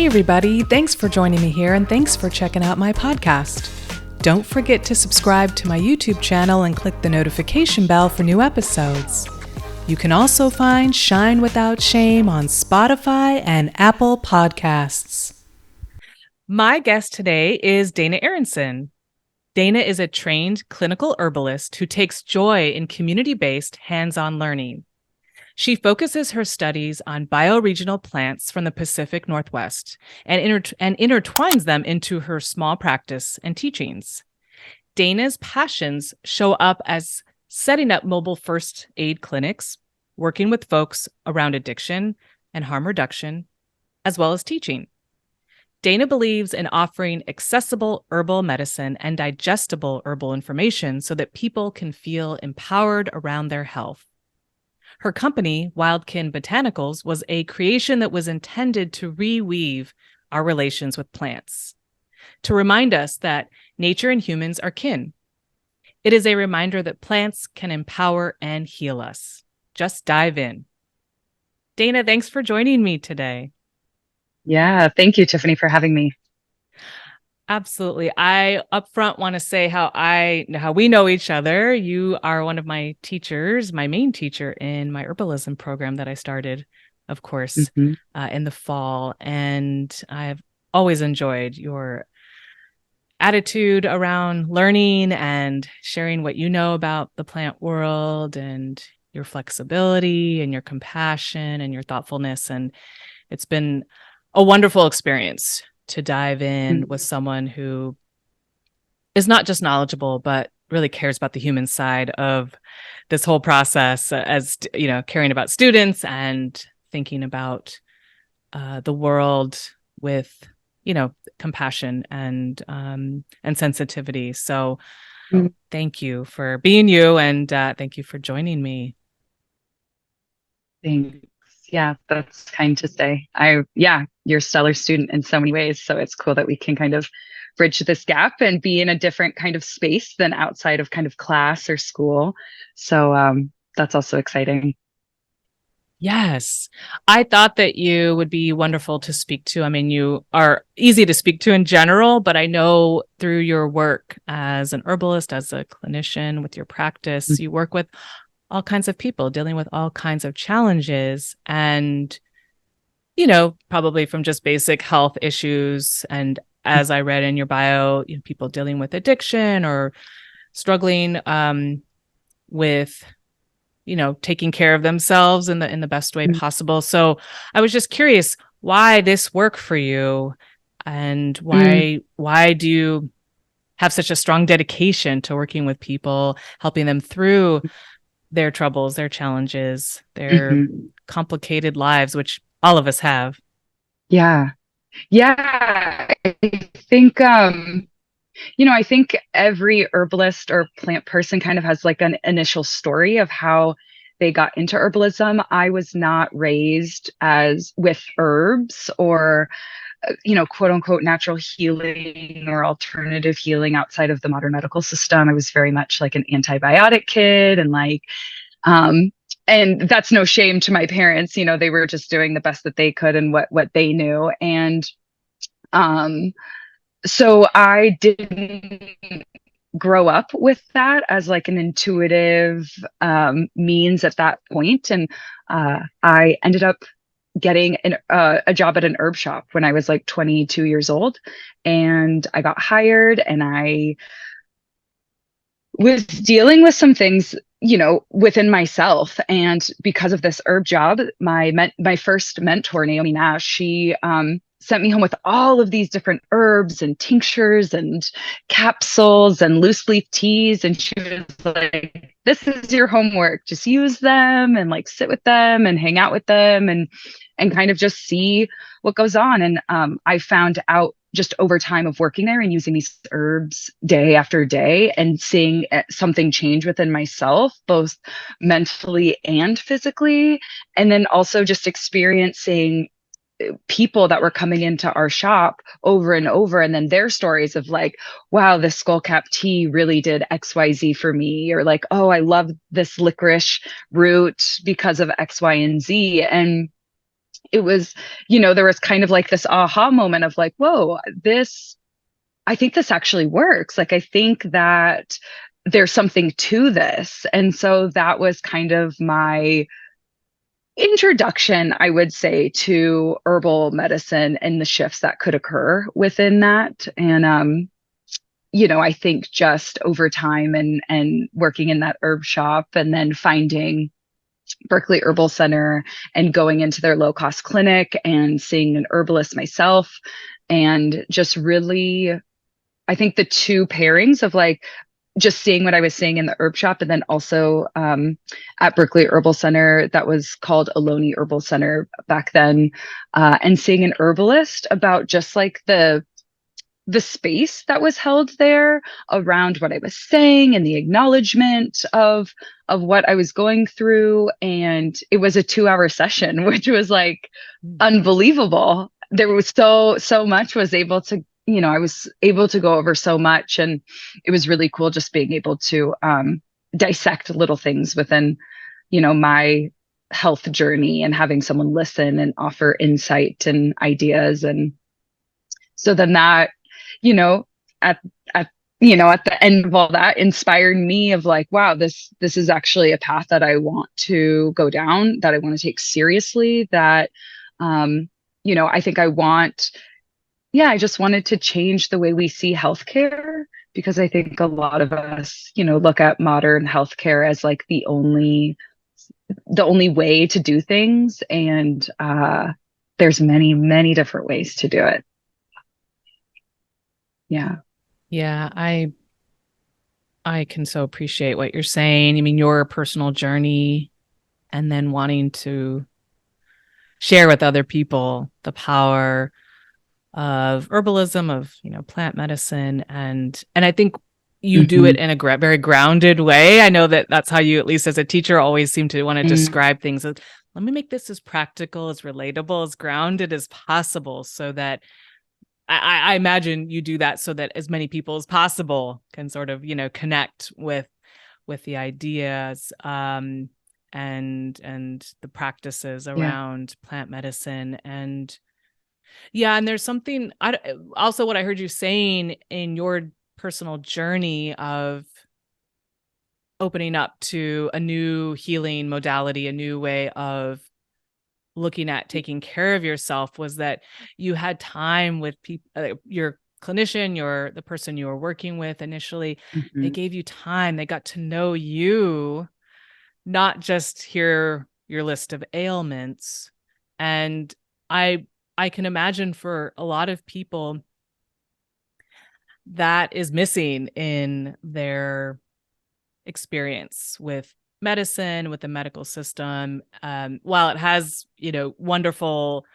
Hey everybody, thanks for joining me here and thanks for checking out my podcast. Don't forget to subscribe to my YouTube channel and click the notification bell for new episodes. You can also find Shine Without Shame on Spotify and Apple Podcasts. My guest today is Dana Aronson. Dana is a trained clinical herbalist who takes joy in community-based hands-on learning. She focuses her studies on bioregional plants from the Pacific Northwest and intertwines them into her small practice and teachings. Dana's passions show up as setting up mobile first aid clinics, working with folks around addiction and harm reduction, as well as teaching. Dana believes in offering accessible herbal medicine and digestible herbal information so that people can feel empowered around their health. Her company, Wildkin Botanicals, was a creation that was intended to reweave our relations with plants, to remind us that nature and humans are kin. It is a reminder that plants can empower and heal us. Just dive in. Dana, thanks for joining me today. Yeah, thank you, Tiffany, for having me. Absolutely. I upfront want to say how we know each other. You are one of my teachers, my main teacher in my herbalism program that I started, of course, in the fall. And I've always enjoyed your attitude around learning and sharing what you know about the plant world and your flexibility and your compassion and your thoughtfulness. And it's been a wonderful experience to dive in with someone who is not just knowledgeable, but really cares about the human side of this whole process, as you know, caring about students and thinking about the world with, you know, compassion and sensitivity. So thank you for being you, and thank you for joining me. Thanks. Yeah, that's kind to say. You're a stellar student in so many ways. So it's cool that we can kind of bridge this gap and be in a different kind of space than outside of kind of class or school. So that's also exciting. Yes. I thought that you would be wonderful to speak to. I mean, you are easy to speak to in general, but I know through your work as an herbalist, as a clinician with your practice, you work with all kinds of people dealing with all kinds of challenges and, you know, probably from just basic health issues. And as I read in your bio, you know, people dealing with addiction or struggling with, you know, taking care of themselves in the best way possible. So I was just curious why this work for you and why do you have such a strong dedication to working with people, helping them through their troubles, their challenges, their complicated lives, which all of us have. Yeah. I think, I think every herbalist or plant person kind of has like an initial story of how they got into herbalism. I was not raised as with herbs or quote unquote natural healing or alternative healing outside of the modern medical system. I was very much like an antibiotic kid and and that's no shame to my parents. You know, they were just doing the best that they could and what they knew. And so I didn't grow up with that as like an intuitive means at that point. And I ended up getting a job at an herb shop when I was like 22 years old. And I got hired and I was dealing with some things, you know, within myself. And because of this herb job, my first mentor, Naomi Nash, she sent me home with all of these different herbs and tinctures and capsules and loose leaf teas. And she was like, this is your homework. Just use them and like sit with them and hang out with them and kind of just see what goes on. And I found out just over time of working there and using these herbs day after day and seeing something change within myself, both mentally and physically. And then also just experiencing people that were coming into our shop over and over, and then their stories of like, wow, this skullcap tea really did XYZ for me, or like, oh, I love this licorice root because of X, Y, and Z. And it was, there was kind of like this aha moment of like, whoa, I think this actually works. Like, I think that there's something to this. And so that was kind of my introduction, I would say, to herbal medicine and the shifts that could occur within that. And, I think just over time and working in that herb shop and then finding Berkeley Herbal Center and going into their low cost clinic and seeing an herbalist myself, and just really, I think the two pairings of like just seeing what I was seeing in the herb shop, and then also at Berkeley Herbal Center, that was called Ohlone Herbal Center back then, and seeing an herbalist about just like the space that was held there around what I was saying and the acknowledgement of what I was going through. And it was a 2-hour session, which was like unbelievable. There was so much was able to, I was able to go over so much, and it was really cool just being able to dissect little things within, my health journey, and having someone listen and offer insight and ideas. And so then that, you know, at at the end of all that, inspired me of like, wow, this is actually a path that I want to go down, that I want to take seriously, that I think I just wanted to change the way we see healthcare, because I think a lot of us, look at modern healthcare as like the only way to do things. And there's many, many different ways to do it. Yeah. Yeah, I can so appreciate what you're saying. I mean, your personal journey, and then wanting to share with other people the power of herbalism, of, plant medicine. And I think you do it in a very grounded way. I know that that's how you, at least as a teacher, always seem to want to describe things as, let me make this as practical, as relatable, as grounded as possible, so that I imagine you do that so that as many people as possible can sort of, connect with the ideas and the practices around plant medicine. And and there's something also what I heard you saying in your personal journey of opening up to a new healing modality, a new way of looking at taking care of yourself, was that you had time with people, your clinician, the person you were working with initially. They gave you time, they got to know you, not just hear your list of ailments. And I can imagine for a lot of people that is missing in their experience with medicine, with the medical system. While it has, wonderful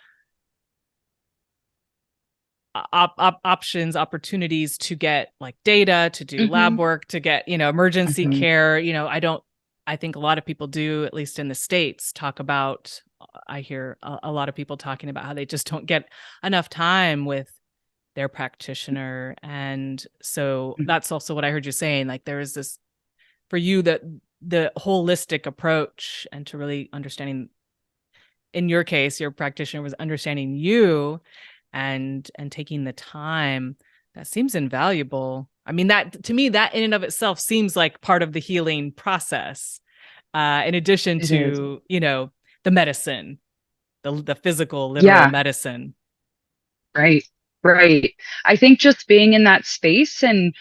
opportunities to get like data, to do lab work, to get, emergency care, I think a lot of people do, at least in the States, talk about, I hear a lot of people talking about how they just don't get enough time with their practitioner. And so that's also what I heard you saying, like there is this, for you, that the holistic approach, and to really understanding, in your case, your practitioner was understanding you and taking the time. That seems invaluable. I mean, that to me, that in and of itself seems like part of the healing process, in addition to, the medicine, the physical, literal medicine. Right. I think just being in that space and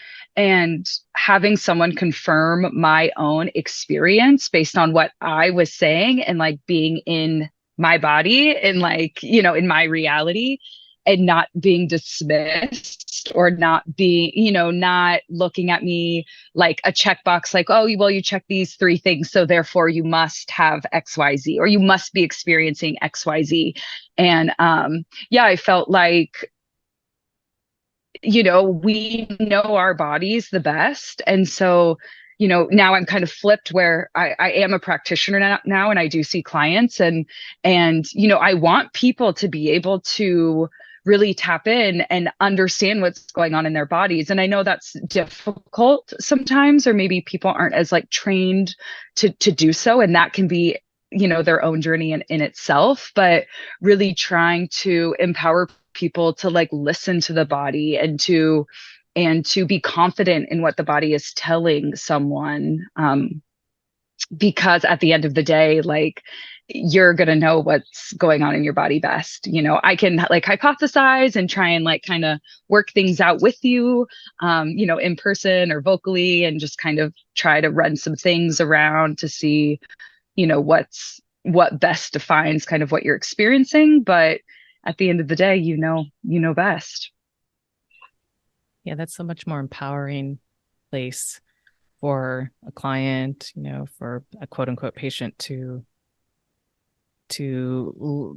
having someone confirm my own experience based on what I was saying, and like being in my body and like, in my reality, and not being dismissed, or not being, not looking at me like a checkbox, like, oh, well, you check these 3 things, so therefore you must have XYZ, or you must be experiencing XYZ. And I felt like, we know our bodies the best. And so, now I'm kind of flipped, where I am a practitioner now, and I do see clients, and, I want people to be able to really tap in and understand what's going on in their bodies. And I know that's difficult sometimes, or maybe people aren't as like trained to do so. And that can be their own journey in itself, but really trying to empower people to like listen to the body and to be confident in what the body is telling someone. Because at the end of the day, like, you're going to know what's going on in your body best. I can like hypothesize and try and like kind of work things out with you, in person or vocally, and just kind of try to run some things around to see, what best defines kind of what you're experiencing. But at the end of the day, best. Yeah, that's a much more empowering place for a client, for a quote unquote patient to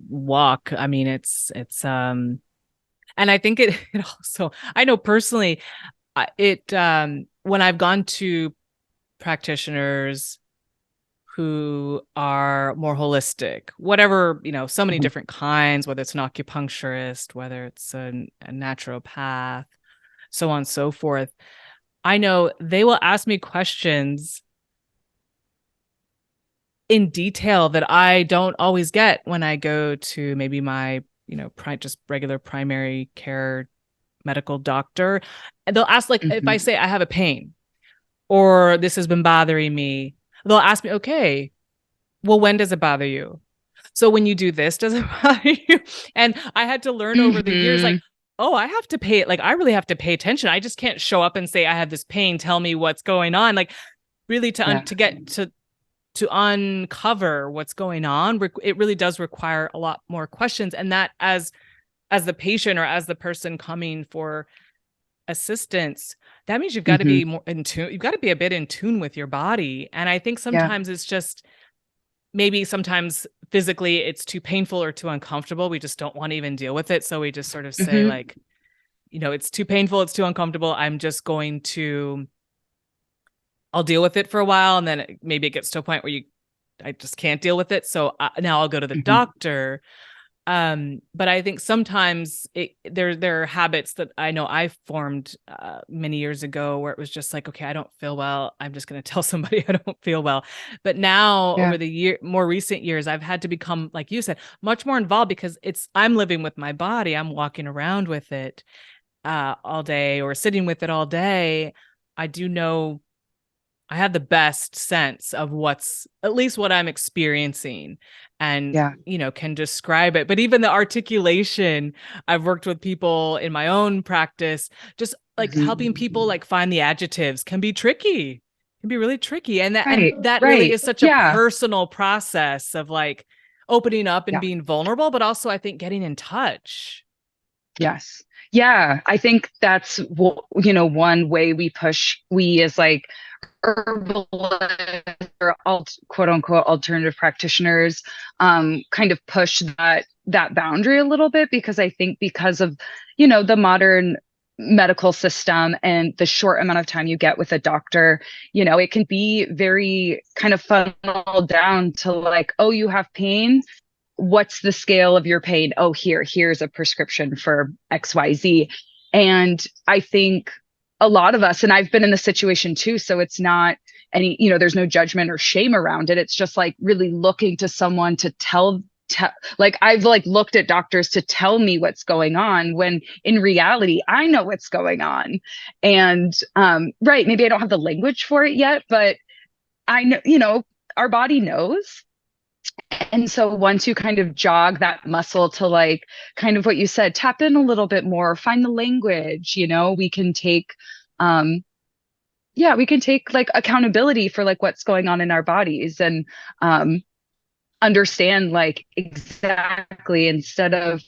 walk. I mean, and I think it also, I know personally, when I've gone to practitioners who are more holistic, whatever, so many different kinds, whether it's an acupuncturist, whether it's a naturopath, so on and so forth. I know they will ask me questions in detail that I don't always get when I go to maybe my, just regular primary care medical doctor. And they'll ask, like, if I say I have a pain or this has been bothering me, they'll ask me, okay, well, when does it bother you? So when you do this, does it bother you? And I had to learn over the years, like, oh, I have to pay, like, I really have to pay attention. I just can't show up and say, I have this pain, tell me what's going on. Like, really to get to uncover what's going on, it really does require a lot more questions. And that as the patient or as the person coming for assistance, that means you've got to be more in tune. You've got to be a bit in tune with your body. And I think sometimes it's just, maybe sometimes physically it's too painful or too uncomfortable. We just don't want to even deal with it. So we just sort of say like, it's too painful, it's too uncomfortable. I'll deal with it for a while. And then maybe it gets to a point where I just can't deal with it. So now I'll go to the doctor. But I think sometimes there are habits that I know I formed many years ago where it was just like, okay, I don't feel well, I'm just going to tell somebody I don't feel well. But now over the more recent years, I've had to become, like you said, much more involved, because I'm living with my body. I'm walking around with it all day or sitting with it all day. I do know I have the best sense of at least what I'm experiencing, and, can describe it. But even the articulation, I've worked with people in my own practice, just like helping people like find the adjectives can be tricky, can be really tricky. And that really is such a personal process of like opening up and being vulnerable, but also I think getting in touch. Yes. Yeah. I think that's, one way we as like herbalists or quote unquote alternative practitioners kind of push that boundary a little bit, because I think because of the modern medical system and the short amount of time you get with a doctor, it can be very kind of funneled down to like, oh, you have pain, what's the scale of your pain? Oh, here's a prescription for XYZ. And I think a lot of us, and I've been in the situation too, so it's not any, there's no judgment or shame around it. It's just like really looking to someone to tell like, I've like looked at doctors to tell me what's going on, when in reality, I know what's going on. And maybe I don't have the language for it yet, but I know, our body knows. And so once you kind of jog that muscle to like kind of what you said, tap in a little bit more, find the language, we can take like accountability for like what's going on in our bodies, and understand like exactly, instead of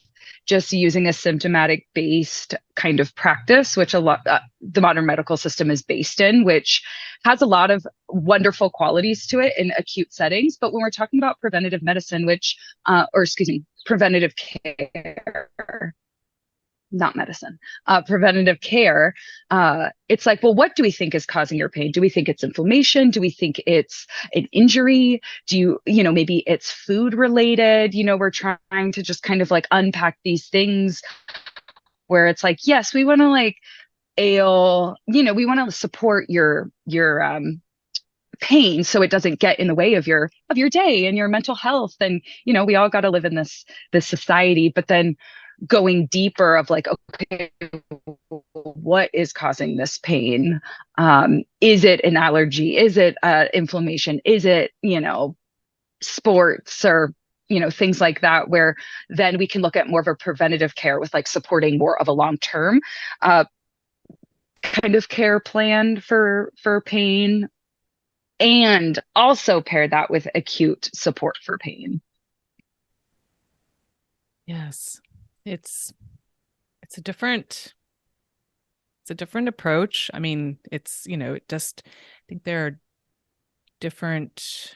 just using a symptomatic based kind of practice, which a lot the modern medical system is based in, which has a lot of wonderful qualities to it in acute settings. But when we're talking about preventative medicine, preventative care, not medicine, preventative care, it's like, well, what do we think is causing your pain? Do we think it's inflammation? Do we think it's an injury? Do maybe it's food related? We're trying to just kind of like unpack these things where it's like, yes, we want to like we want to support your pain so it doesn't get in the way of your day and your mental health. And, we all got to live in this society, but then going deeper of like, okay, what is causing this pain? Is it an allergy? Is it inflammation? Is it, sports or, things like that, where then we can look at more of a preventative care with like supporting more of a long-term kind of care plan for pain, and also pair that with acute support for pain. Yes. It's a different approach. I mean, it's, I think there are different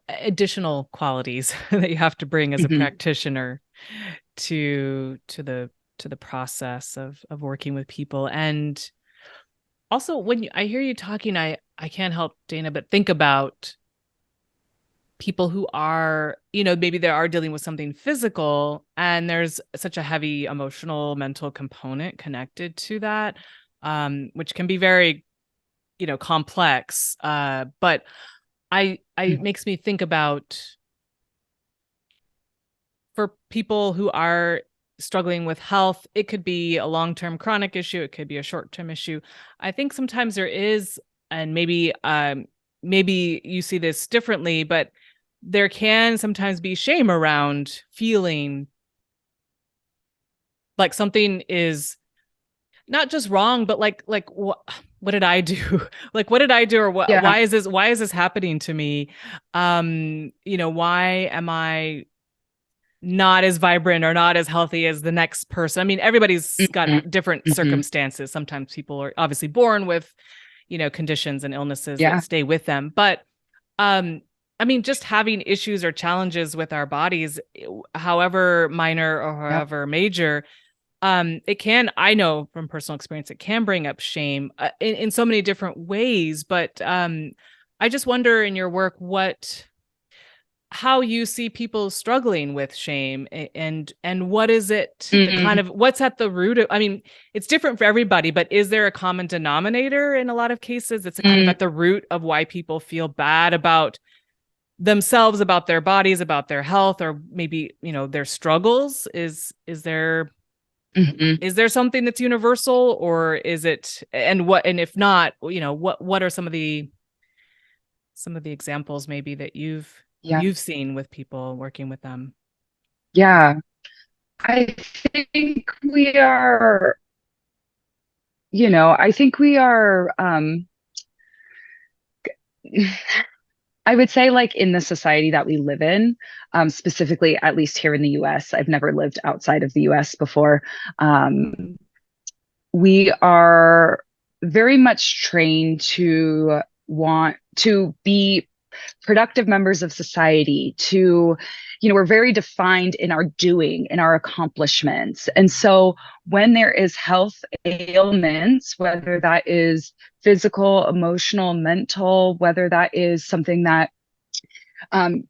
additional qualities that you have to bring as a practitioner to the process of working with people. And also when I hear you talking, I can't help, Dana, but think about people who are, maybe they are dealing with something physical and there's such a heavy emotional, mental component connected to that, which can be very, complex. But makes me think about, for people who are struggling with health, it could be a long-term chronic issue. It could be a short-term issue. I think sometimes there is, and maybe you see this differently, but there can sometimes be shame around feeling like something is not just wrong, but like what did I do? Like, what did I do? Or what, Yeah. why is this happening to me? Why am I not as vibrant or not as healthy as the next person? I mean, everybody's got different circumstances. Sometimes people are obviously born with, conditions and illnesses that stay with them. But, I mean, just having issues or challenges with our bodies, however minor or however major, it can, I know from personal experience, it can bring up shame in so many different ways. But I just wonder in your work, how you see people struggling with shame, and what is it, the kind of, what's at the root of, I mean, it's different for everybody, but is there a common denominator in a lot of cases that's kind of at the root of why people feel bad about themselves, about their bodies, about their health, or maybe, their struggles? Is there something that's universal, or is it, and if not, what are some of the examples maybe that you've seen with people working with them? Yeah. I think we are, I would say, like, in the society that we live in, specifically, at least here in the US, I've never lived outside of the US before. We are very much trained to want to be productive members of society, we're very defined in our doing, in our accomplishments. And so when there is health ailments, whether that is physical, emotional, mental, whether that is something that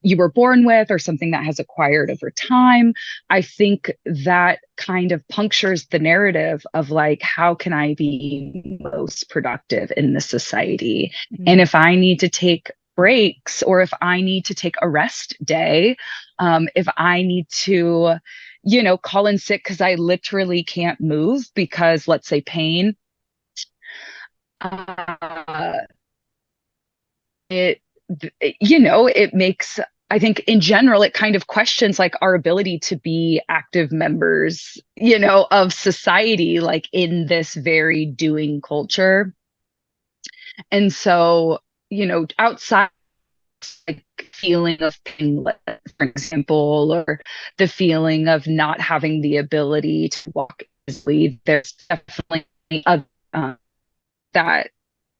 you were born with or something that has acquired over time, I think that kind of punctures the narrative of like, how can I be most productive in this society? And if I need to take breaks, or if I need to take a rest day, if I need to, call in sick because I literally can't move because, let's say, pain, it makes, I think in general, it kind of questions like our ability to be active members, of society, like in this very doing culture. And so, outside, like, feeling of pain, for example, or the feeling of not having the ability to walk easily, there's definitely that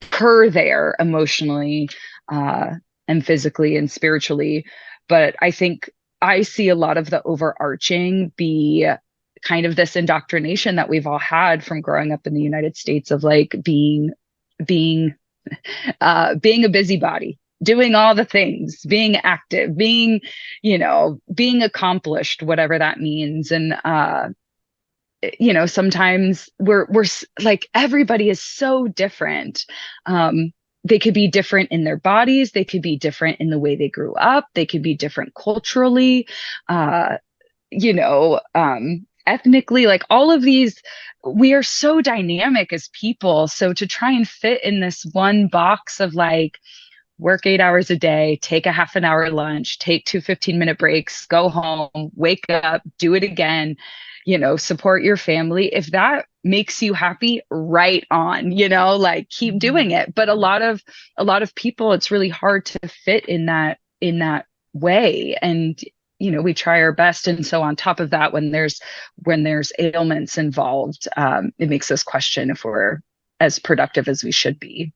occur there emotionally, and physically and spiritually. But I think I see a lot of the overarching be kind of this indoctrination that we've all had from growing up in the United States of like being a busybody, doing all the things, being active, being accomplished, whatever that means. And sometimes we're like, everybody is so different. they could be different in their bodies. They could be different in the way they grew up. They could be different culturally, you know, ethnically, like all of these, we are so dynamic as people. So to try and fit in this one box of like, work 8 hours a day, take a half an hour lunch, take 2 15-minute breaks, go home, wake up, do it again, you know, support your family. If that makes you happy, right on, you know, like keep doing it. But a lot of people, it's really hard to fit in that way. And, you know, we try our best. And so on top of that, when there's ailments involved, it makes us question if we're as productive as we should be.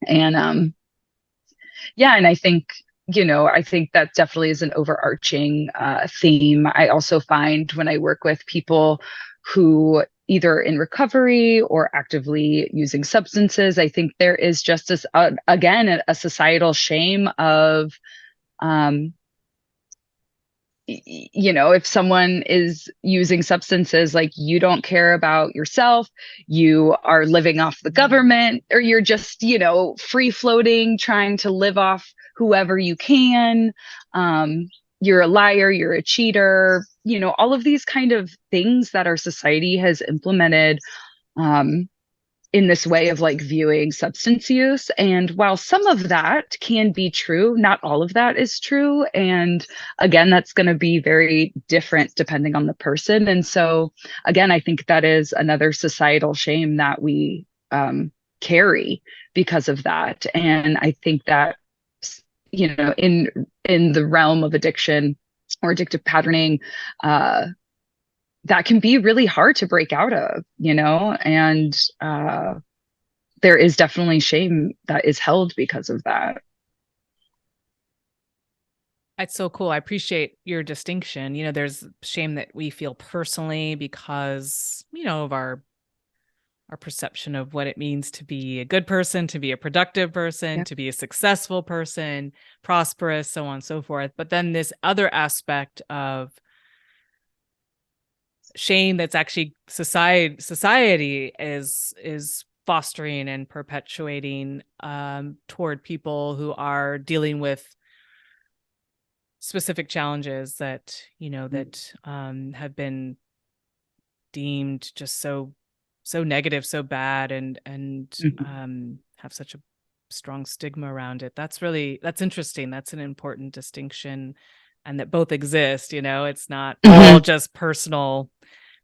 And yeah, and I think, you know, I think that definitely is an overarching theme. I also find when I work with people who either in recovery or actively using substances, I think there is just this, again, a societal shame of, you know, if someone is using substances, like you don't care about yourself, you are living off the government, or you're just, you know, free floating, trying to live off whoever you can. You're a liar, you're a cheater, you know, all of these kind of things that our society has implemented in this way of like viewing substance use. And while some of that can be true, not all of that is true. And again, that's going to be very different depending on the person. And so again, I think that is another societal shame that we carry because of that. And I think that, you know, in the realm of addiction or addictive patterning, that can be really hard to break out of, you know, and there is definitely shame that is held because of that. That's so cool. I appreciate your distinction. You know, there's shame that we feel personally because, you know, of our perception of what it means to be a good person, to be a productive person, Yeah. to be a successful person, prosperous, so on and so forth. But then this other aspect of shame that's actually society is fostering and perpetuating toward people who are dealing with specific challenges that, you know, that have been deemed just so negative, so bad, and have such a strong stigma around it. That's interesting. That's an important distinction, and that both exist. You know, it's not all just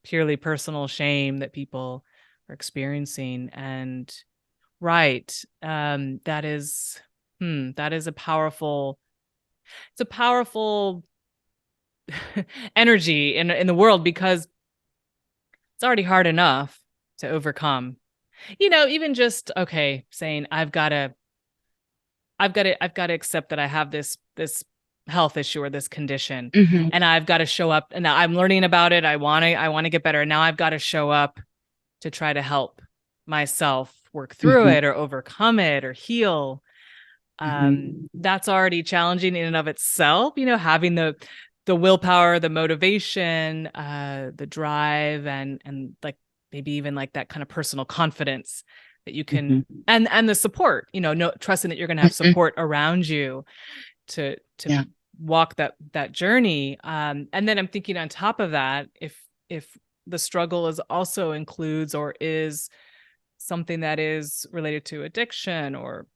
purely personal shame that people are experiencing. And right, that is a powerful, it's a powerful energy in the world, because it's already hard enough to overcome. You know, even just saying I've got to accept that I have this health issue or this condition, and I've got to show up, and now I'm learning about it. I want to get better. And now I've got to show up to try to help myself work through it or overcome it or heal. That's already challenging in and of itself, you know, having the willpower, the motivation, the drive, and like maybe even like that kind of personal confidence that you can, and the support, you know, trusting that you're going to have support around you to walk that journey. And then I'm thinking on top of that, if the struggle is also includes or is something that is related to addiction or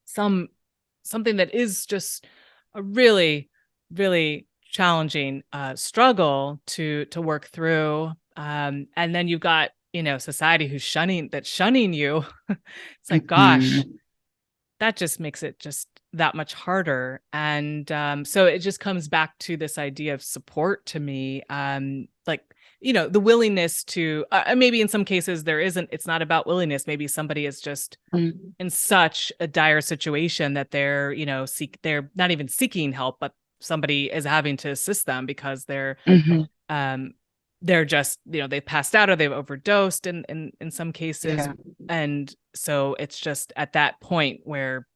something that is just a really, really challenging struggle to work through. And then you've got, you know, society who's shunning you. It's like, gosh, that just makes it just that much harder. And so it just comes back to this idea of support to me. Like, you know, the willingness to, maybe in some cases it's not about willingness. Maybe somebody is just in such a dire situation that they're, you know, they're not even seeking help, but somebody is having to assist them because they're just, you know, they've passed out or they've overdosed in some cases. And so it's just at that point where,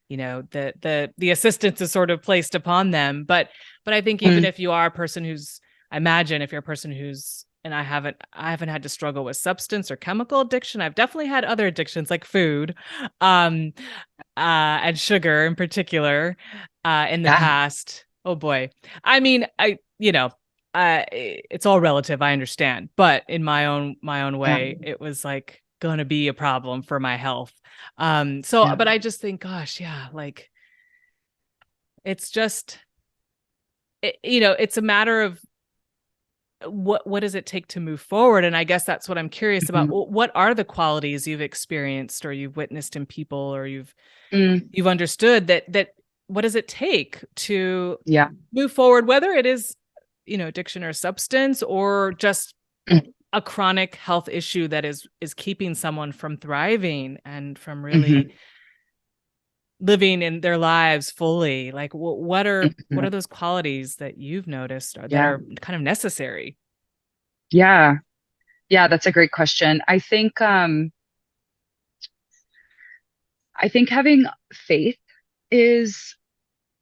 you know, the assistance is sort of placed upon them. But I think even if you are a person who's, I imagine if you're a person who's and I haven't had to struggle with substance or chemical addiction. I've definitely had other addictions like food, and sugar in particular, in the past. Oh boy. I mean, it's all relative, I understand, but in my own way, it was like going to be a problem for my health. But I just think, gosh, like it's just, it's a matter of what does it take to move forward? And I guess that's what I'm curious about. What are the qualities you've experienced or you've witnessed in people, or you've understood that what does it take to move forward, whether it is, addiction or substance, or just a chronic health issue that is keeping someone from thriving and from really living in their lives fully? Like what are those qualities that you've noticed that are kind of necessary? Yeah, that's a great question. I think having faith is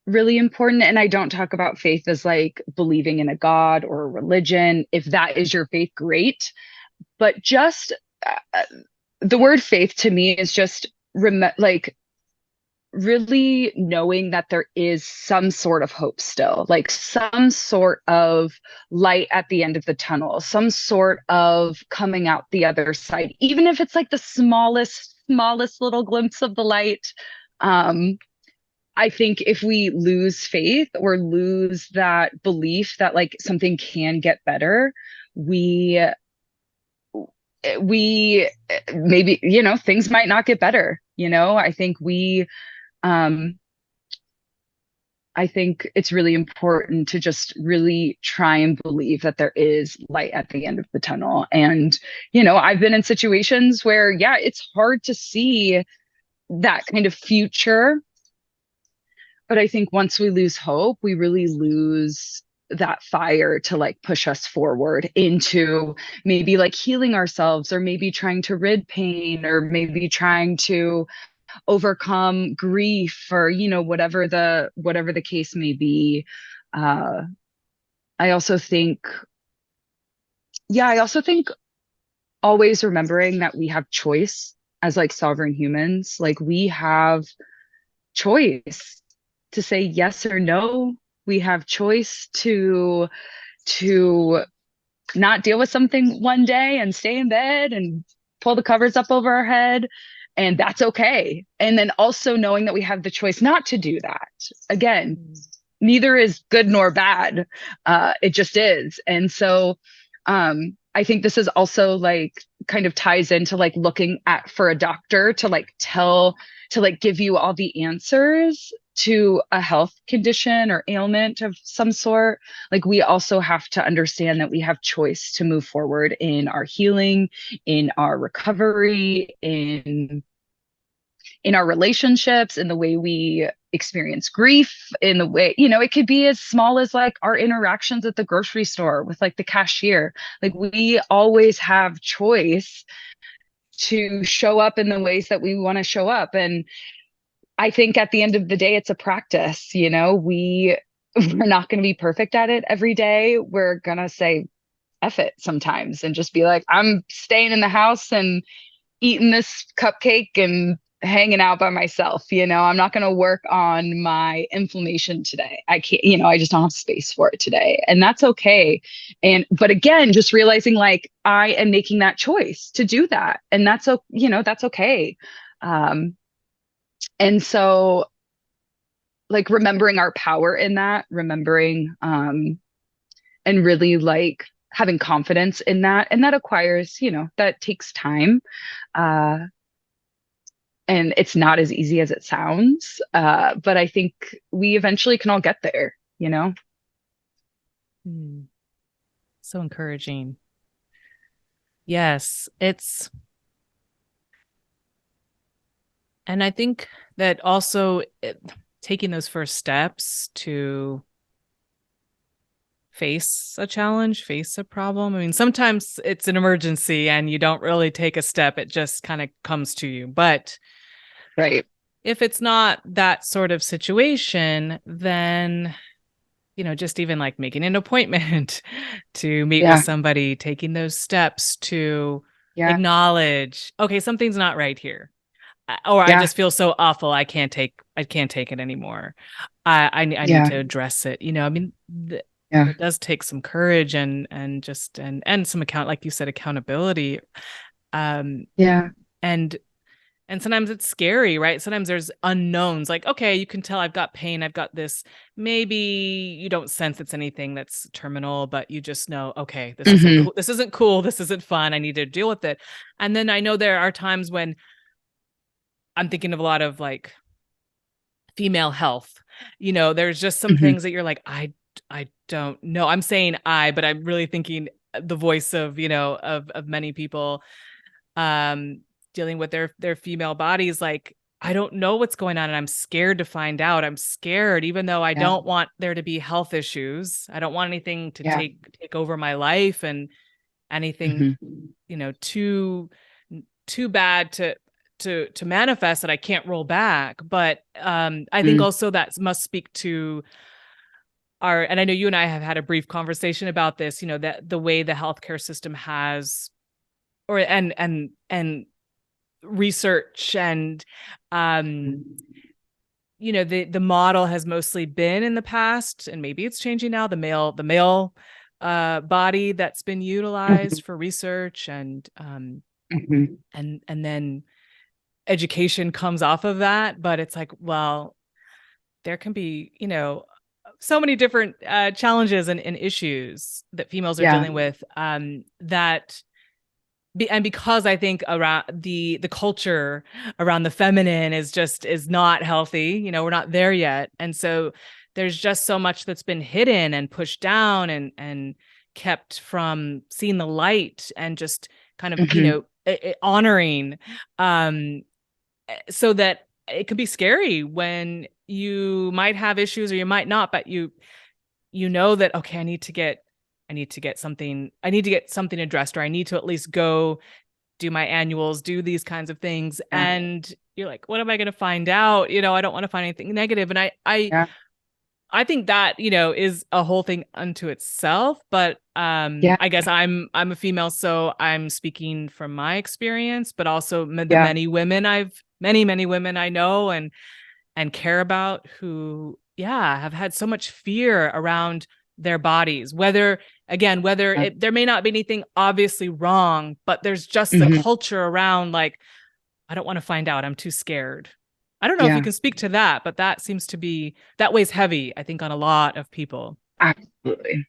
really important. And I don't talk about faith as like believing in a God or a religion. If that is your faith, great. But just the word faith to me is just like really knowing that there is some sort of hope still, like some sort of light at the end of the tunnel, some sort of coming out the other side, even if it's like the smallest little glimpse of the light. I think if we lose faith or lose that belief that like something can get better, we maybe, things might not get better. I think it's really important to just really try and believe that there is light at the end of the tunnel. And, I've been in situations where, it's hard to see that kind of future. But I think once we lose hope, we really lose that fire to like push us forward into maybe like healing ourselves, or maybe trying to rid pain, or maybe trying to overcome grief, or whatever the case may be. I also think always remembering that we have choice as like sovereign humans. Like we have choice to say yes or no. We have choice to not deal with something one day and stay in bed and pull the covers up over our head, and that's okay. And then also knowing that we have the choice not to do that. Again, neither is good nor bad. It just is. And so I think this is also like kind of ties into like looking for a doctor to like give you all the answers to a health condition or ailment of some sort. Like we also have to understand that we have choice to move forward in our healing, in our recovery, in our relationships, in the way we experience grief, in the way, it could be as small as like our interactions at the grocery store with like the cashier. Like we always have choice to show up in the ways that we want to show up. And I think at the end of the day, it's a practice. We're not going to be perfect at it every day. We're going to say F it sometimes and just be like, I'm staying in the house and eating this cupcake and hanging out by myself. I'm not going to work on my inflammation today. I can't, I just don't have space for it today. And that's okay. But again, just realizing like I am making that choice to do that. And that's okay. And so like remembering our power in that, remembering, and really like having confidence in that. And that acquires, that takes time. And it's not as easy as it sounds. But I think we eventually can all get there, So encouraging. Yes, and I think that also taking those first steps to face a challenge, face a problem. I mean, sometimes it's an emergency and you don't really take a step. It just kind of comes to you. But right. If it's not that sort of situation, then just even like making an appointment to meet with Yeah. somebody, taking those steps to Yeah. acknowledge, okay, something's not right here. Or I Yeah. just feel so awful. I can't take it anymore. I need Yeah. to address it. I mean, Yeah. it does take some courage and just and some like you said, accountability. Yeah. And sometimes it's scary, right? Sometimes there's unknowns. Like, okay, you can tell I've got pain. I've got this. Maybe you don't sense it's anything that's terminal, but you just know, okay, this isn't cool. This isn't cool. This isn't fun. I need to deal with it. And then I know there are times when I'm thinking of a lot of like female health. There's just some things that you're like, I don't know. I'm saying but I'm really thinking the voice of, of many people dealing with their female bodies. Like, I don't know what's going on and I'm scared to find out. I'm scared, even though I don't want there to be health issues. I don't want anything to take over my life and anything, too bad to manifest that I can't roll back. But I think also that must speak to and I know you and I have had a brief conversation about this, that the way the healthcare system has and research and the model has mostly been in the past, and maybe it's changing now, the male body that's been utilized for research and then education comes off of that. But it's like, well, there can be so many different challenges and issues that females are dealing with because I think around the culture around the feminine is not healthy. We're not there yet. And so there's just so much that's been hidden and pushed down and kept from seeing the light and just kind of, honoring, so that it could be scary when you might have issues or you might not, but you know that, okay, I need to get something addressed, or I need to at least go do my annuals, do these kinds of things. And you're like, what am I going to find out? I don't want to find anything negative. And I think that, is a whole thing unto itself. But I guess I'm a female, so I'm speaking from my experience, but also the many women I know and care about who, have had so much fear around their bodies, whether there may not be anything obviously wrong, but there's just the culture around, like, I don't want to find out. I'm too scared. I don't know if you can speak to that, but that seems to be, that weighs heavy, I think, on a lot of people. Absolutely.